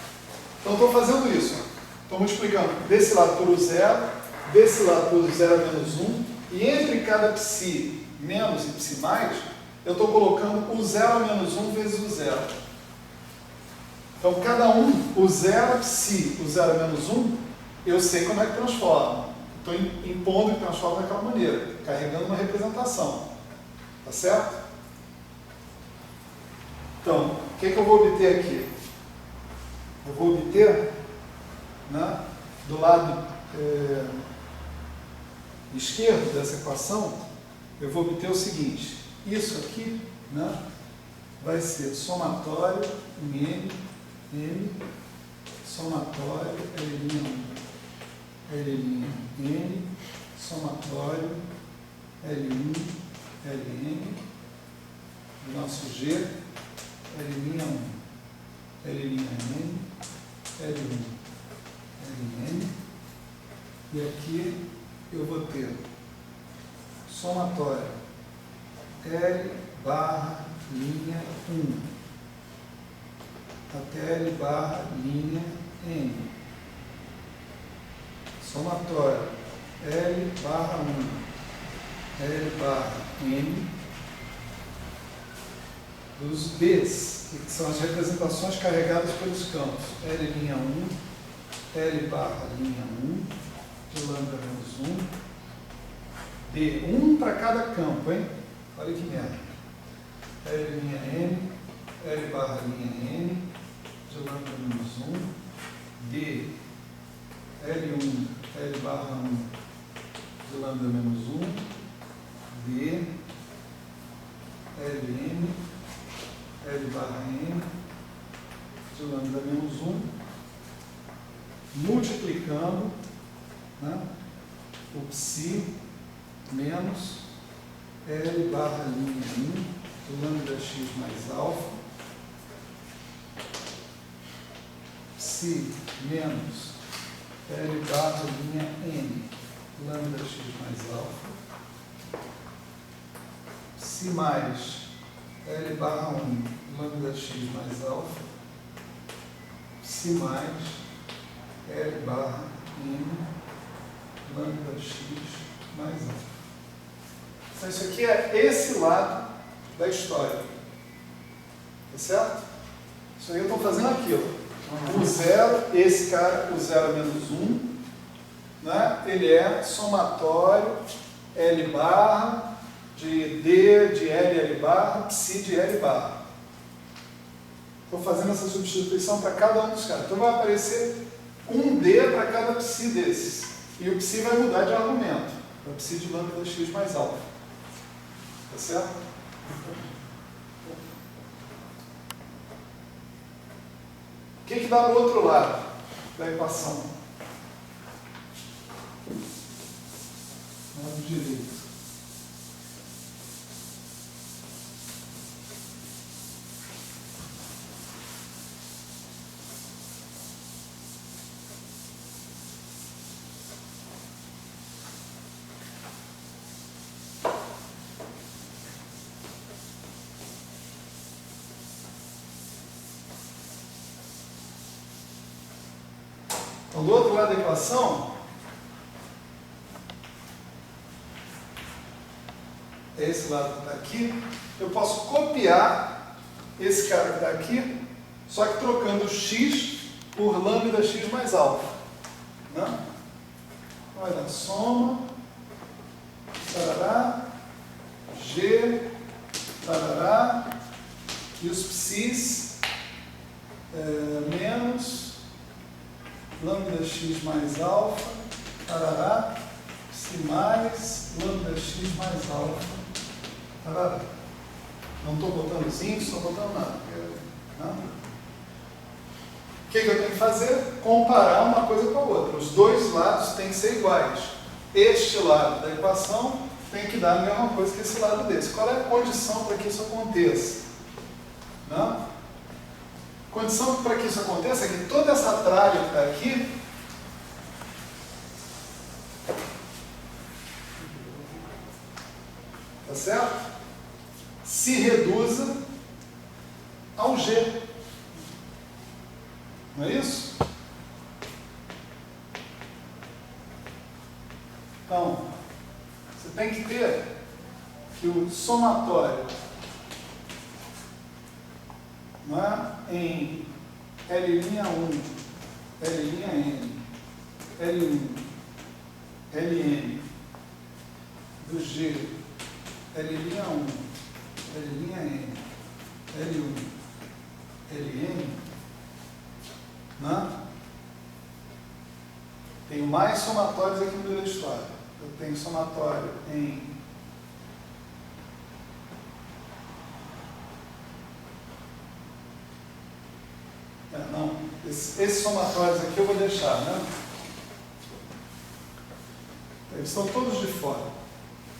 A: Então, estou fazendo isso. Estou multiplicando desse lado por o zero, desse lado por o zero menos 1, e entre cada psi menos e psi mais, eu estou colocando o zero a menos 1 vezes o zero. Então, cada um, o zero psi, o zero a menos 1, eu sei como é que transforma. Estou impondo que transforma daquela maneira, carregando uma representação. Tá certo? Então, o que eu vou obter aqui? Eu vou obter, né, do lado esquerdo dessa equação, eu vou obter o seguinte: isso aqui, né, vai ser somatório em M, somatório L'1, N, somatório L1, Ln, do nosso G, L'1, Ln, L1, Ln, e aqui eu vou ter somatório L barra linha 1 até L barra linha N. Somatório L barra 1, L barra N, dos Bs, que são as representações carregadas pelos campos. L linha 1, L barra linha 1, de lambda menos 1, D, 1 para cada campo, hein? Olha que merda. L linha N, L barra linha N, de lambda menos 1, D, L1, L barra 1, de lambda menos 1, D, Ln, L barra N, de lambda menos 1, multiplicando, né, o psi menos L barra linha 1, de lambda x mais alfa, psi menos L barra linha N, lambda x mais alfa, psi mais L barra 1, lambda x mais alfa, psi mais L barra N, lambda x mais alfa. Então, isso aqui é esse lado da história. Tá certo? Isso aí eu estou fazendo aquilo. O zero, esse cara, o zero menos 1, né? Ele é somatório L barra de D de L barra, psi de L barra. Estou fazendo essa substituição para cada um dos caras. Então vai aparecer um D para cada psi desses. E o psi vai mudar de argumento. É o psi de lambda x mais alfa. Tá certo? que dá para o outro lado da equação? Lado direito. Então, do outro lado da equação, é esse lado que está aqui, eu posso copiar esse cara que está aqui, só que trocando x por lambda x mais alfa. Né? Vai dar soma, tarará, g, tarará, e os psis menos lambda x mais alfa, tarará, psi mais lambda x mais alfa, tarará. Não estou botando zinco, estou botando nada. Né? O que eu tenho que fazer? Comparar uma coisa com a outra. Os dois lados têm que ser iguais. Este lado da equação tem que dar a mesma coisa que esse lado desse. Qual é a condição para que isso aconteça? Né? A condição para que isso aconteça é que toda essa tralha que está aqui tá certo? Se reduza ao G. Não é isso? Então, você tem que ter que o somatório, não é? Em L'1, L'N, L1, Ln, do G, L'1, L'N, L1, Ln, né? Tenho mais somatórios aqui no meu história. Eu tenho somatório em não, esses somatórios aqui eu vou deixar, né? Eles estão todos de fora.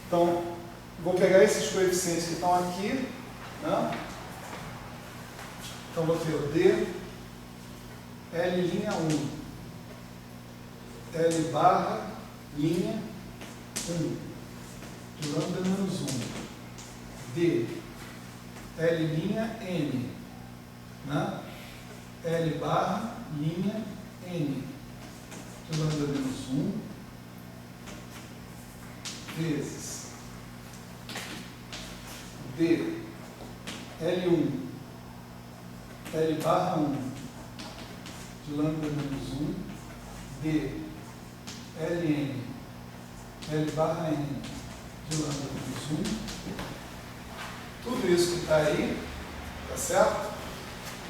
A: Então, vou pegar esses coeficientes que estão aqui, né? Então, vou ter o D, L'1, L barra, linha 1, de lambda menos 1, D, L' N, né? L barra, linha N, de lambda menos 1, vezes D, L1, L barra 1, de lambda menos 1, D, Ln, L barra N, de lambda menos 1. Tudo isso que está aí, tá certo?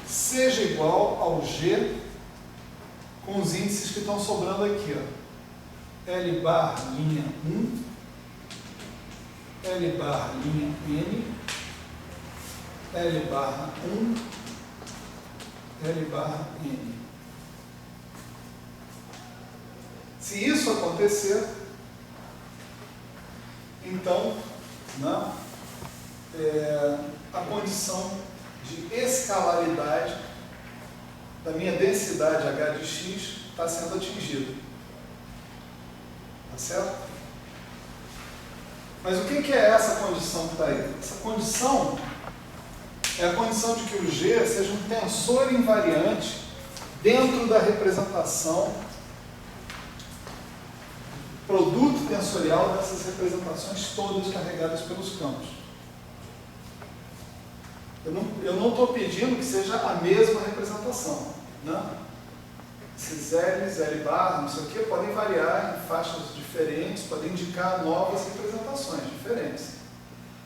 A: Seja igual ao G com os índices que estão sobrando aqui, ó. L bar linha 1, L bar linha N, L barra 1, L barra N. Se isso acontecer, então, né, a condição de escalaridade da minha densidade H de x está sendo atingida. Tá certo? Mas o que é essa condição que está aí? Essa condição é a condição de que o G seja um tensor invariante dentro da representação, produto tensorial dessas representações todas carregadas pelos campos. Eu não estou pedindo que seja a mesma representação. Né? Esses L's, L barra, não sei o que, podem variar em faixas diferentes, podem indicar novas representações diferentes.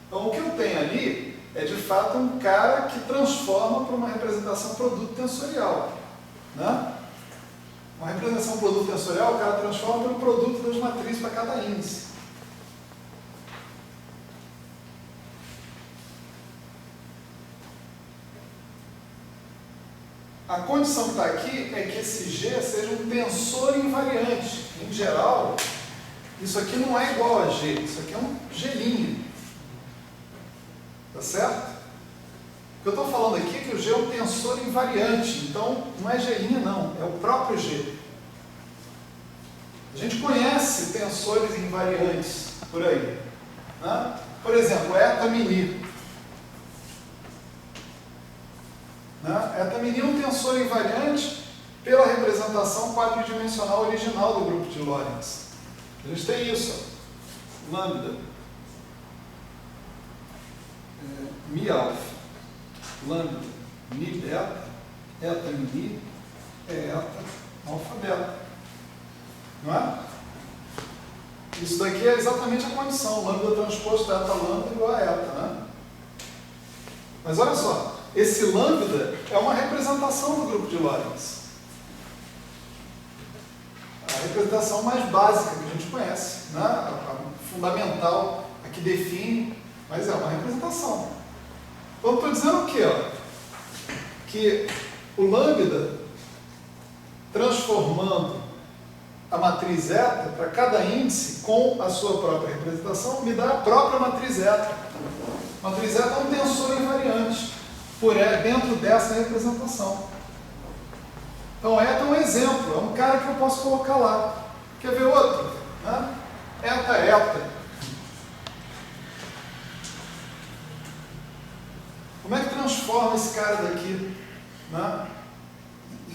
A: Então, o que eu tenho ali é, de fato, um cara que transforma para uma representação produto tensorial. Né? Uma representação produto tensorial, o cara transforma pelo produto das matrizes para cada índice. A condição que está aqui é que esse G seja um tensor invariante. Em geral, isso aqui não é igual a G, isso aqui é um G'. Tá certo? O que eu estou falando aqui é que o G é um tensor invariante, então não é G' não, é o próprio G. A gente conhece tensores invariantes por aí, né? Por exemplo, eta mini. Eta mini é um tensor invariante pela representação quadridimensional original do grupo de Lorentz. A gente tem isso, ó, lambda, mi alfa, lambda, mi beta, eta mini, eta alfa beta. Não é? Isso daqui é exatamente a condição, lambda transposto eta lambda igual a eta, né? Mas olha só, esse lambda é uma representação do grupo de Lorentz. A representação mais básica que a gente conhece, né? A fundamental, a que define, mas é uma representação. Então, estou dizendo o quê? Ó? Que o lambda, transformando a matriz eta para cada índice com a sua própria representação, me dá a própria matriz eta. A matriz eta é um tensor invariante dentro dessa representação. Então, eta é um exemplo, é um cara que eu posso colocar lá. Quer ver outro? Né? Eta. Como é que transforma esse cara daqui, né?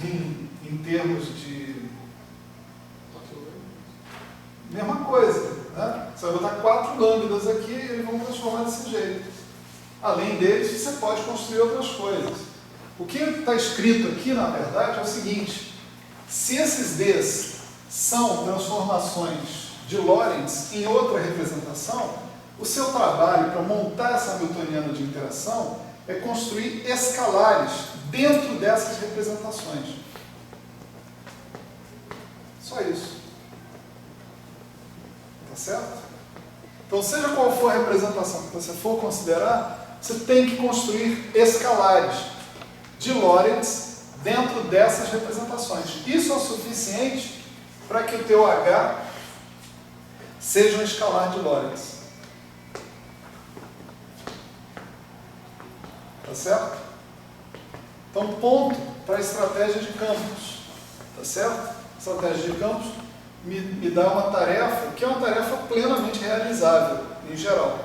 A: em termos de... Mesma coisa, né? Você vai botar 4 lambdas aqui e eles vão transformar desse jeito. Além deles, você pode construir outras coisas. O que está escrito aqui, na verdade, é o seguinte: se esses Ds são transformações de Lorentz em outra representação, o seu trabalho para montar essa hamiltoniana de interação é construir escalares dentro dessas representações. Só isso. Tá certo? Então, seja qual for a representação que você for considerar, você tem que construir escalares de Lorentz dentro dessas representações. Isso é o suficiente para que o teu H seja um escalar de Lorentz. Tá certo? Então, ponto para a estratégia de campos. Tá certo? Estratégia de campos me dá uma tarefa que é uma tarefa plenamente realizável, em geral,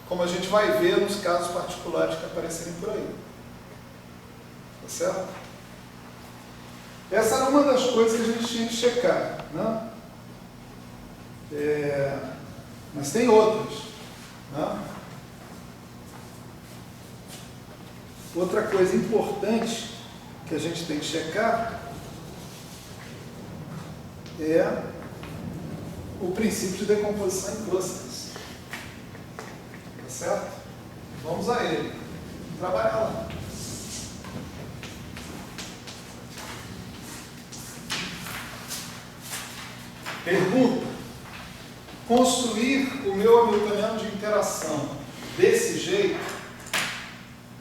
A: como a gente vai ver nos casos particulares que aparecerem por aí. Tá certo? Essa era uma das coisas que a gente tinha que checar, né? Mas tem outras, né? Outra coisa importante que a gente tem que checar é o princípio de decomposição em clusters. Tá certo? Vamos a ele. Trabalhar lá. Pergunta: construir o meu hamiltoniano de interação desse jeito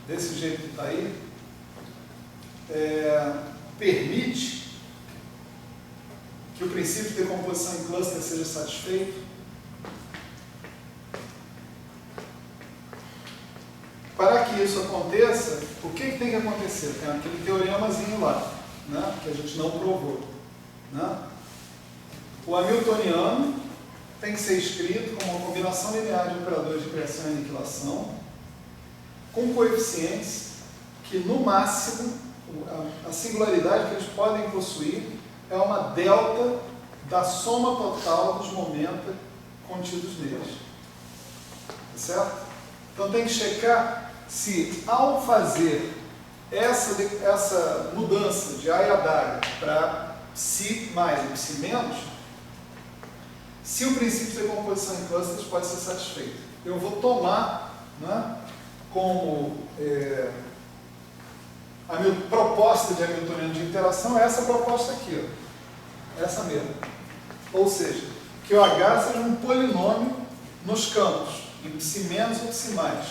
A: que está aí, permite que o princípio de decomposição em cluster seja satisfeito? Para que isso aconteça, o que tem que acontecer? Tem aquele teoremazinho lá, né, que a gente não provou, né? O hamiltoniano tem que ser escrito como uma combinação linear de operadores de criação e aniquilação, com coeficientes que, no máximo, a singularidade que eles podem possuir é uma delta da soma total dos momentos contidos neles. Tá certo? Então tem que checar se, ao fazer essa mudança de A e H para psi mais e psi menos, se o princípio de decomposição em clusters pode ser satisfeito. Eu vou tomar, né, como a minha proposta de hamiltoniano de interação é essa proposta aqui, ó, essa mesmo. Ou seja, que o H seja um polinômio nos campos, em psi menos ou psi mais.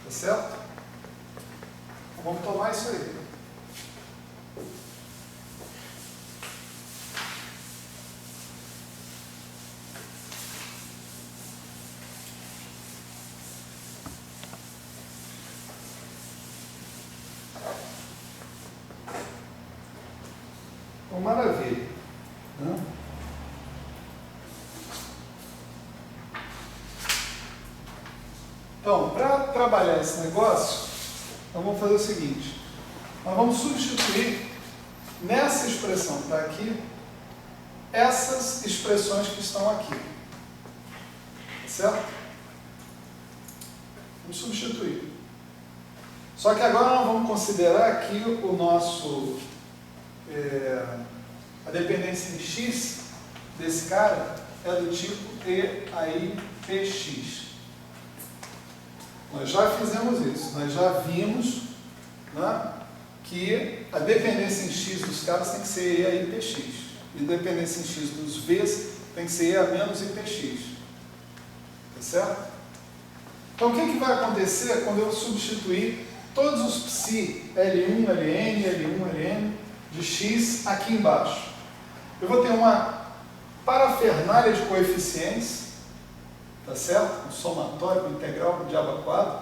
A: Tá certo? Então, vamos tomar isso aí. V. Né? Então, para trabalhar esse negócio, nós vamos fazer o seguinte. Nós vamos substituir nessa expressão que está aqui, essas expressões que estão aqui. Certo? Vamos substituir. Só que agora nós vamos considerar que o nosso a dependência em x desse cara é do tipo EAI-PX. Nós já fizemos isso, nós já vimos, né, que a dependência em x dos caras tem que ser EAI-PX. E a dependência em x dos V's tem que ser EA menos IPX. Tá certo? Então o que vai acontecer quando eu substituir todos os psi L1, Ln, L1, Ln de x aqui embaixo? Eu vou ter uma parafernália de coeficientes, tá certo? Um somatório, um integral, um diabo a quadro.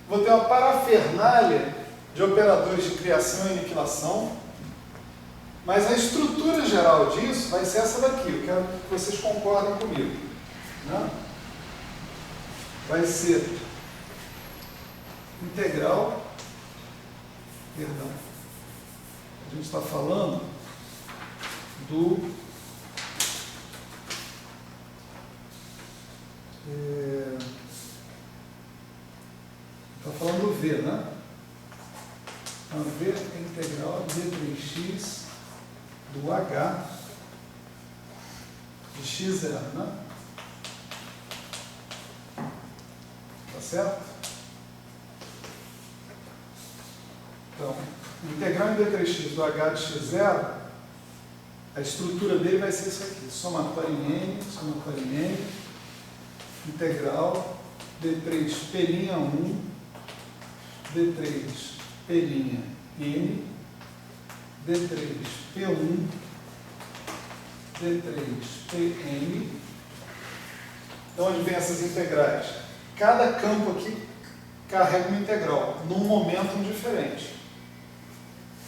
A: Vou ter uma parafernália de operadores de criação e aniquilação, mas a estrutura geral disso vai ser essa daqui. Eu quero que vocês concordem comigo, né? Vai ser integral, perdão, a gente está falando do está falando do V, né? Então, V é integral d3x do h de x0, né? Tá certo? Então, integral em d3x do h de x0, a estrutura dele vai ser isso aqui, somatório em n, integral d3 P'1, d3 P' n, d3 P1, d3 Pn. De onde vem essas integrais? Cada campo aqui carrega uma integral, num momento diferente.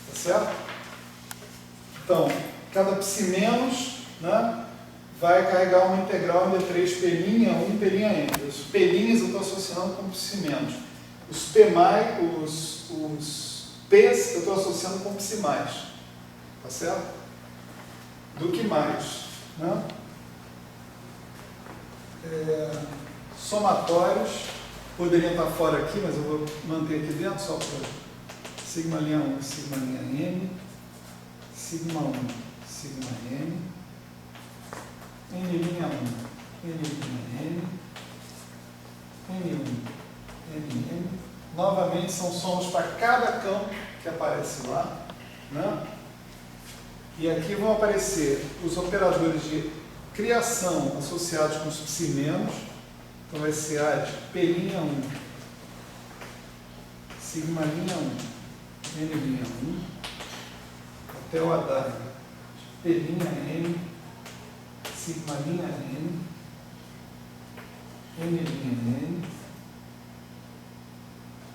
A: Tá certo? Então, cada psi menos, né, vai carregar uma integral em D3 P'1, P'N. Os P'ninhas eu estou associando com psi menos. Os P+, os P's eu estou associando com psi mais. Tá certo? Do que mais, né? Somatórios poderiam estar fora aqui, mas eu vou manter aqui dentro só para sigma linha 1, sigma linha n, sigma 1, sigma n, n linha 1, n linha n, n1, n. Novamente são somas para cada campo que aparece lá, né? E aqui vão aparecer os operadores de criação associados com os psi menos. Então vai ser a de P'1, sigma linha 1, n linha 1, até o H de P'N, sigma linha n, n linha n.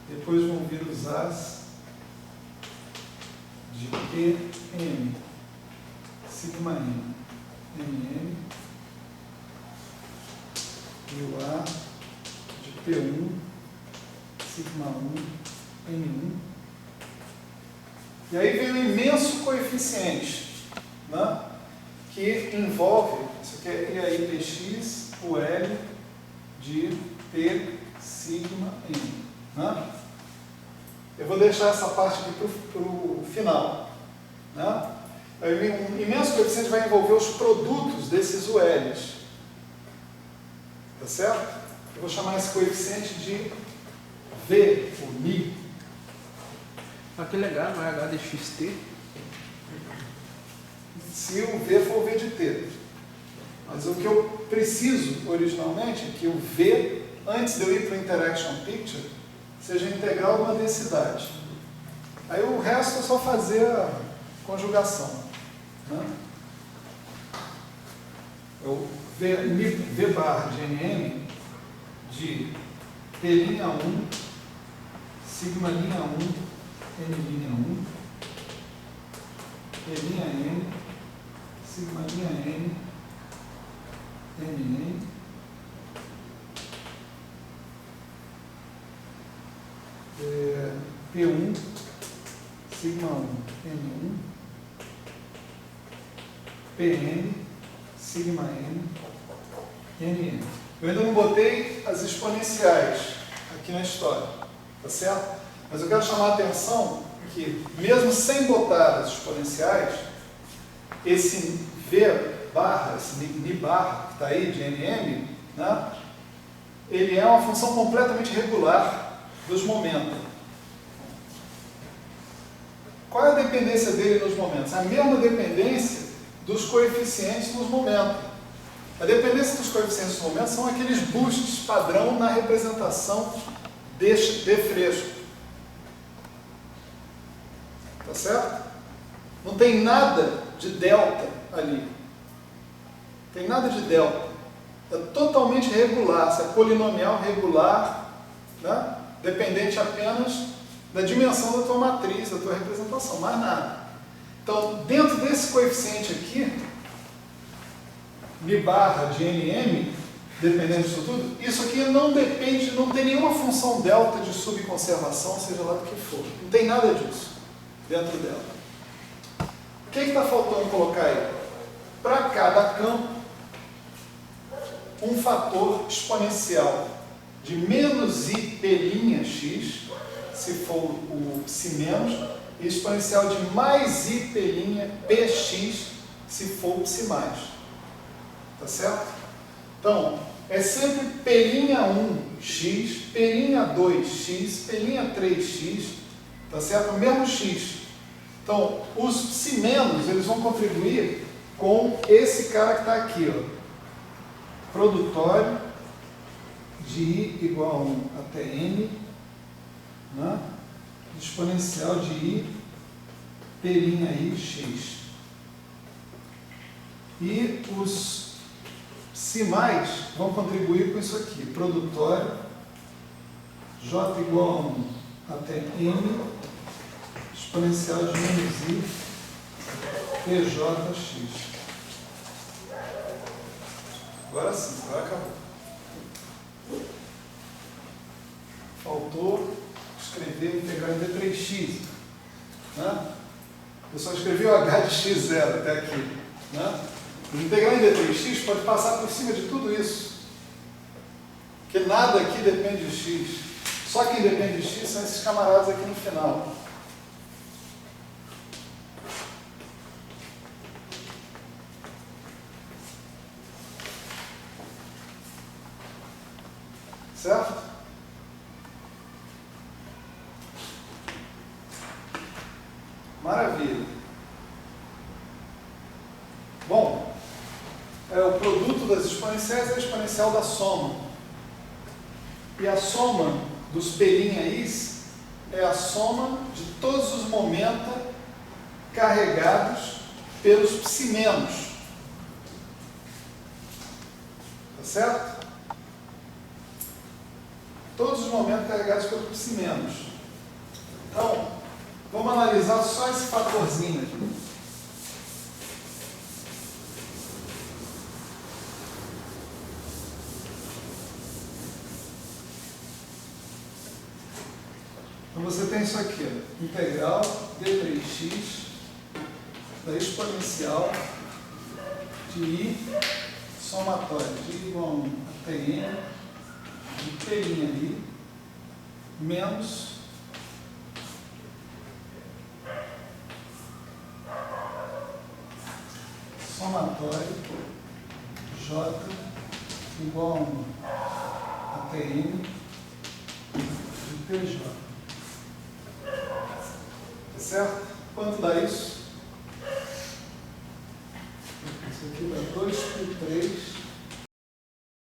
A: Depois vão vir os As de Pn, sigma n, nn, e o A de P1, sigma 1, n1. E aí vem o imenso coeficiente, né, que envolve, isso aqui é EAI-PX, o L de P sigma n. Né? Eu vou deixar essa parte aqui para o final. Né? Um imenso coeficiente vai envolver os produtos desses ULs. Tá certo? Eu vou chamar esse coeficiente de V, ou Mi.
B: Ah, que legal, não é H de xt?
A: Se o V for o V de T. Mas o que eu preciso originalmente é que o V, antes de eu ir para o Interaction Picture, seja integral de uma densidade. Aí o resto é só fazer a conjugação. Né? Eu V barra de NM de P'1, sigma linha 1, N linha 1, P' N, sigma linha N, N, P1, sigma 1, N1, Pn, sigma N, Nn. Eu ainda não botei as exponenciais aqui na história, tá certo? Mas eu quero chamar a atenção que, mesmo sem botar as exponenciais, esse V barra, esse Mi barra que está aí de Nm, né, ele é uma função completamente regular dos momentos. Qual é a dependência dele nos momentos? A mesma dependência dos coeficientes nos momentos. A dependência dos coeficientes nos momentos são aqueles boosts padrão na representação de Fresco. Tá certo? Não tem nada de delta ali. Tem nada de delta. É totalmente regular, é polinomial regular, né? Dependente apenas da dimensão da tua matriz, da tua representação, mais nada. Então, dentro desse coeficiente aqui, Mi barra de Nm, dependendo disso tudo, isso aqui não depende, não tem nenhuma função delta de subconservação, seja lá do que for. Não tem nada disso dentro dela. O que está faltando colocar aí? Para cada campo, um fator exponencial de menos Ip' se for o psi menos, e exponencial de mais I'Px se for o psi mais. Tá certo? Então, é sempre P'1x, P'2x, P'3x, tá certo? O mesmo x. Então, os psi menos, eles vão contribuir com esse cara que está aqui, ó. Produtório de I igual a 1 até N, né? Exponencial de I, P'Ix. E os psi mais vão contribuir com isso aqui. Produtório, J igual a 1 até N, exponencial de menos I, PJX. Agora sim, agora acabou. Faltou escrever integral em D3x. Né? Eu só escrevi o h de x0 até aqui. Né? O integral em D3x pode passar por cima de tudo isso. Porque nada aqui depende de x. Só quem depende de x são esses camaradas aqui no final. Certo? Maravilha. Bom, o produto das exponenciais é a exponencial da soma. E a soma dos P'Is é a soma de todos os momentos carregados pelos psi menos. Tá certo? Todos os momentos carregados pelos psi menos. Então, vamos analisar só esse fatorzinho aqui. Então você tem isso aqui, ó, integral d3x da exponencial de I somatória de I igual a 1 até N de P'I menos somatório J igual a 1 até N de PJ. Tá certo? Quanto dá isso?